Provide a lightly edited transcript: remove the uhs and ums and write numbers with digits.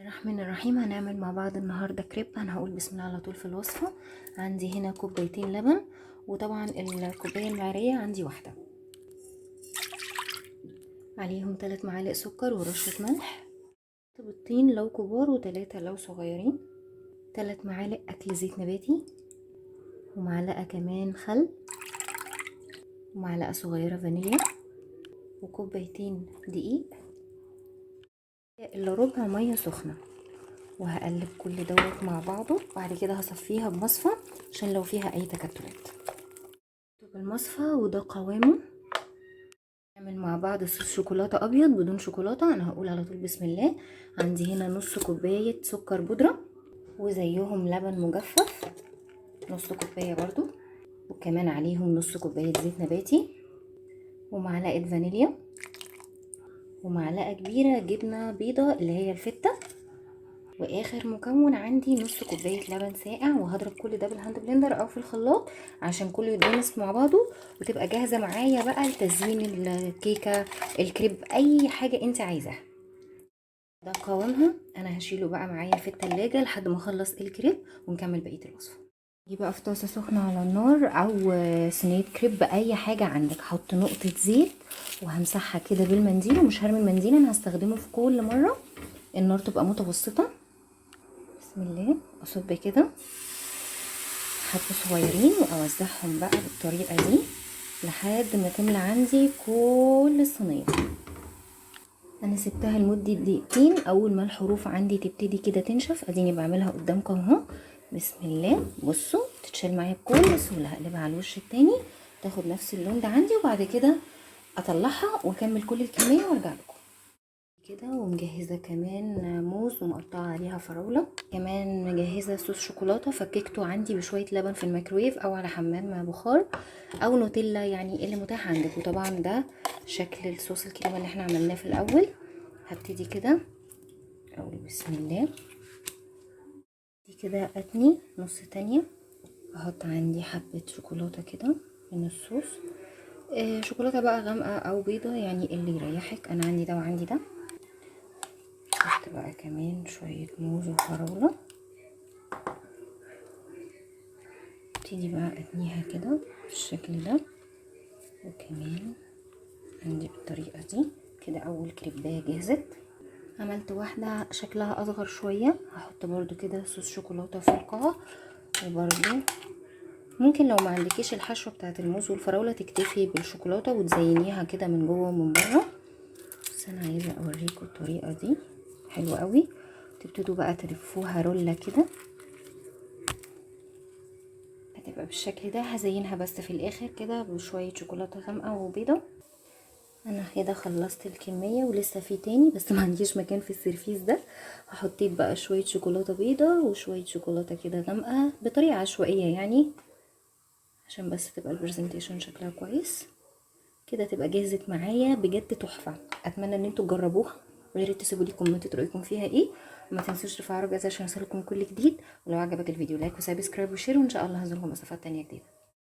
الرحمن الرحيم. هنعمل مع بعض النهارده كريب. انا هقول بسم الله على طول في الوصفه. عندي هنا كوبايتين لبن، وطبعا الكوبايه المعياريه عندي واحده، عليهم 3 معالق سكر ورشه ملح، بيضتين لو كبار و3 لو صغيرين، 3 معالق اكل زيت نباتي، ومعلقه كمان خل، ومعلقه صغيره فانيليا، وكوبايتين دقيق الا ربع ميه سخنه. وهقلب كل دوت مع بعضه. بعد كده هصفيها بمصفى عشان لو فيها اي تكتلات. بالمصفى وده قوامه. نعمل مع بعض صوص شوكولاته ابيض بدون شوكولاته. انا هقول على طول بسم الله. عندي هنا نص كوبايه سكر بودره، وزيهم لبن مجفف نص كوبايه برضو، وكمان عليهم نص كوبايه زيت نباتي، ومعلقه فانيليا، ومعلقه كبيره جبنه بيضه اللي هي الفته، واخر مكون عندي نص كوبايه لبن ساقع. وهضرب كل ده بالهاند بلندر او في الخلاط عشان كله يتجانس مع بعضه، وتبقى جاهزه معايا بقى لتزيين الكيكه، الكريب، اي حاجه انت عايزاها. ده قوامها. انا هشيله بقى معايا في التلاجة لحد ما اخلص الكريب ونكمل بقيه الوصفه. دي بقى في طاسه سخنه على النار او صينيه كريب، اي حاجه عندك. حط نقطه زيت وهمسحها كده بالمنديل، ومش هرمي المنديل، انا هستخدمه في كل مره. النار تبقى متوسطه. بسم الله. اصب كده حبة صغيرين واوزعهم بقى بالطريقة دي لحد ما تملى عندي كل الصينية. انا سبتها لمدة دقيقتين. اول ما الحروف عندي تبتدي كده تنشف، اديني بعملها قدامكم اهو. بسم الله. بصوا تتشال معايا بكل سهولة. هقلبها على الوش التاني تاخد نفس اللون ده عندي، وبعد كده اطلعها واكمل كل الكمية وارجع لكم كده. ومجهزه كمان موز ومقطعه عليها فراوله. كمان مجهزه صوص شوكولاته فككته عندي بشويه لبن في الميكرويف او على حمام بخار او نوتيلا، يعني اللي متاح عندك. وطبعا ده شكل الصوص الكريمه اللي احنا عملناه في الاول. هبتدي كده اقول بسم الله. دي كده اتني نص تانية. احط عندي حبه شوكولاته كده من الصوص. شوكولاته بقى غامقه او بيضه، يعني اللي يريحك. انا عندي ده وعندي ده. احط بقى كمان شوية موز وفراولة. ابتدي بقى اتنيها كده بالشكل ده، وكمان عندي بالطريقة دي كده. اول كريباية جهزت. عملت واحدة شكلها اصغر شوية، هحط برضو كده صوص شوكولاتة في القاع. وبرضو ممكن لو ما عندكيش الحشوة بتاعة الموز والفراولة تكتفي بالشوكولاتة وتزينيها كده من جوه ومن بره. بس انا عايزة اوريكم الطريقة دي حلوة قوي. تبتدوا بقى تلفوها رولة كده، هتبقى بالشكل ده. هزينها بس في الاخر كده بشويه شوكولاته غامقه وبيضه. انا كده خلصت الكميه ولسه في تاني بس ما عنديش مكان في السيرفيس ده. حطيت بقى شويه شوكولاته بيضه وشويه شوكولاته كده غامقه بطريقه عشوائيه يعني، عشان بس تبقى البرزنتيشن شكلها كويس كده. تبقى جهزت معايا بجد تحفه. اتمنى ان انتوا تجربوها، ويا ريت تسيبوا لي كومنت رايكم فيها ايه. وما تنسوش تفعلوا الجرس عشان يوصلكم كل جديد. ولو عجبك الفيديو لايك وسبسكرايب وشير، وان شاء الله هنزلكم وصفات تانية جديده.